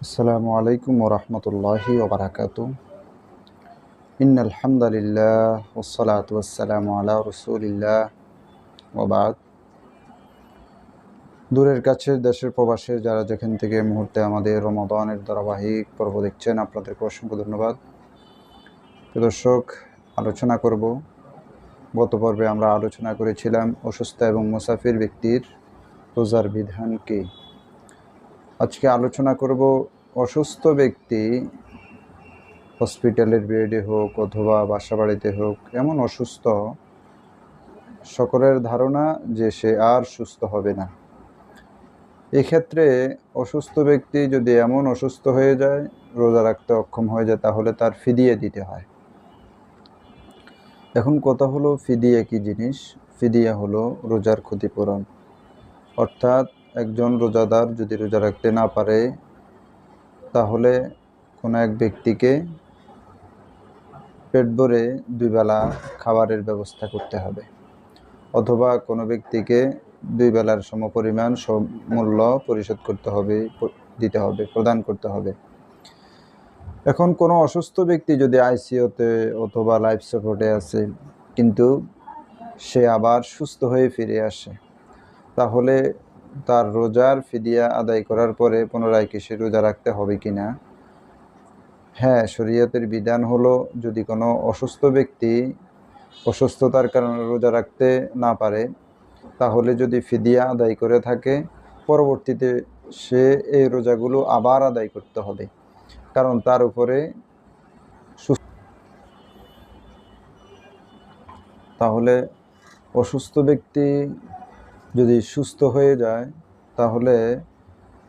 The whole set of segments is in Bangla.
আসসালামু আলাইকুম ওরহমতুল্লাহি ওবরাকাতু। ইন্নাল হামদুলিল্লাহ ওয়াসসালাতু ওয়াসসালামু আলা রাসূলিল্লাহ ওয়া বাদ। দূরের কাছের দেশের প্রবাসের যারা যেখান থেকে এই মুহূর্তে আমাদের রমাদানের ধারাবাহিক পর্ব দেখছেন, আপনাদেরকে অসংখ্য ধন্যবাদ। দর্শক, আলোচনা করব, গত পর্বে আমরা আলোচনা করেছিলাম অসুস্থ এবং মুসাফির ব্যক্তির রোজার বিধান কি। আজকে আলোচনা করব অসুস্থ ব্যক্তি হসপিটালের বেডে হোক অথবা বাসা বাড়িতে হোক, এমন অসুস্থ, সকলের ধারণা যে সে আর সুস্থ হবে না। এক্ষেত্রে অসুস্থ ব্যক্তি যদি এমন অসুস্থ হয়ে যায়, রোজা রাখতে অক্ষম হয়ে যায়, তাহলে তার ফিদিয়া দিতে হয়। এখন কথা হলো, ফিদিয়া কি জিনিস? ফিদিয়া হলো রোজার ক্ষতিপূরণ। অর্থাৎ একজন রোজাদার যদি রোজা রাখতে না পারে, তাহলে কোনো এক ব্যক্তিকে পেট ভরে 2 বেলা খাবারের ব্যবস্থা করতে হবে, অথবা কোনো ব্যক্তিকে 2 বেলার সমপরিমাণ মূল্য পরিশোধ করতে হবে, দিতে হবে, প্রদান করতে হবে। এখন কোনো অসুস্থ ব্যক্তি যদি আইসিইউতে অথবা লাইফ সাপোর্টে আছে, কিন্তু সে আবার সুস্থ হয়ে ফিরে আসে, তাহলে তার রোজার ফিদিয়া আদায় করার পরে পুনরায় কি সে রোজা রাখতে হবে কি না? হ্যাঁ, শরীয়তের বিধান হলো, যদি কোনো অসুস্থ ব্যক্তি অসুস্থতার কারণে রোজা রাখতে না পারে, তাহলে যদি ফিদিয়া আদায় করে থাকে, পরবর্তীতে সে এই রোজাগুলো আবার আদায় করতে হবে, কারণ তার উপরে তাহলে অসুস্থ ব্যক্তি যদি সুস্থ হয়ে যায়, তাহলে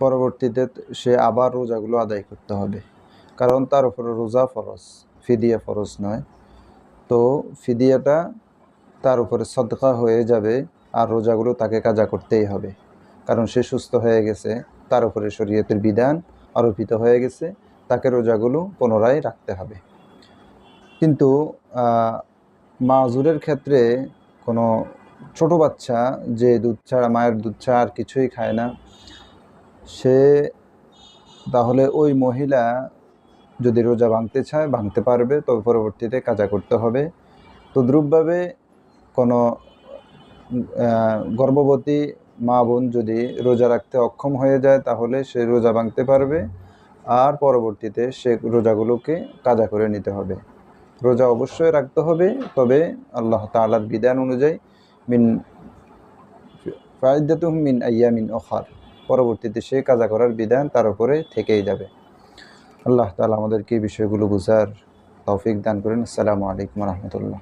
পরবর্তীতে সে আবার রোজাগুলো আদায় করতে হবে, কারণ তার উপরে রোজা ফরজ, ফিদিয়া ফরজ নয়। তো ফিদিয়াটা তার উপরে সদকা হয়ে যাবে, আর রোজাগুলো তাকে কাজা করতেই হবে, কারণ সে সুস্থ হয়ে গেছে, তার উপরে শরীয়তের বিধান আরোপিত হয়ে গেছে, তাকে রোজাগুলো পুনরায় রাখতে হবে। কিন্তু মাজুরের ক্ষেত্রে কোনো ছোট বাচ্চা যে দুধ ছাড়া, মায়ের দুধ ছাড়া আর কিছুই খায় না, সে তাহলে ওই মহিলা যদি রোজা ভাঙতে চায় ভাঙতে পারবে, তবে পরবর্তীতে কাজা করতে হবে। তদ্রূপভাবে কোনো গর্ভবতী মা বোন যদি রোজা রাখতে অক্ষম হয়ে যায়, তাহলে সে রোজা ভাঙতে পারবে, আর পরবর্তীতে সে রোজাগুলোকে কাজা করে নিতে হবে। রোজা অবশ্যই রাখতে হবে, তবে আল্লাহ তাআলার বিধান অনুযায়ী মিন ফাইদাতুহুম মিন আইয়ামিন উখার, পরবর্তীতে সে কাজা করার বিধান তার উপরে থেকেই যাবে। আল্লাহ তাআলা আমাদেরকে এই বিষয়গুলো বুঝার তৌফিক দান করেন। আসসালামু আলাইকুম ওয়া রাহমাতুল্লাহ।